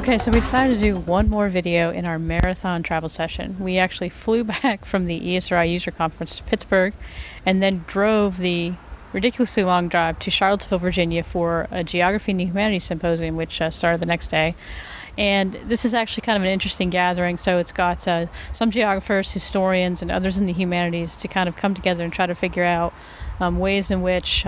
Okay, so we decided to do one more video in our marathon travel session. We actually flew back from the ESRI user conference to Pittsburgh and then drove the ridiculously long drive to Charlottesville, Virginia for a Geography and Humanities Symposium, which started the next day. And this is actually kind of an interesting gathering, so it's got some geographers, historians, and others in the humanities to kind of come together and try to figure out ways in which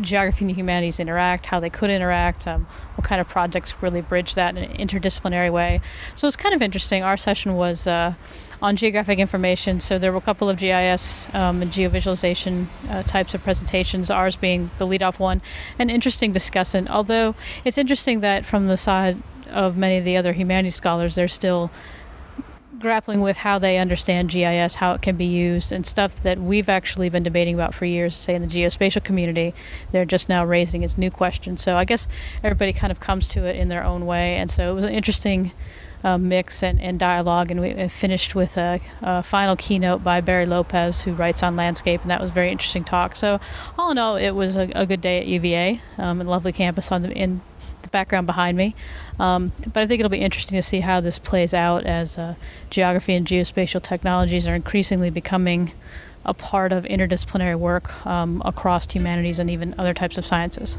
geography and humanities interact, how they could interact, what kind of projects really bridge that in an interdisciplinary way. So it's kind of interesting. Our session was on geographic information, so there were a couple of GIS and geovisualization types of presentations, ours being the lead-off one, an interesting discussant, although it's interesting that from the side of many of the other humanities scholars, they're still grappling with how they understand GIS, how it can be used, and stuff that we've actually been debating about for years, say in the geospatial community. They're just now raising its new questions. So I guess everybody kind of comes to it in their own way, and so it was an interesting mix and dialogue, and we finished with a final keynote by Barry Lopez, who writes on landscape, and that was a very interesting talk. So all in all, it was a good day at UVA, a lovely campus in the background behind me. But I think it'll be interesting to see how this plays out as geography and geospatial technologies are increasingly becoming a part of interdisciplinary work across humanities and even other types of sciences.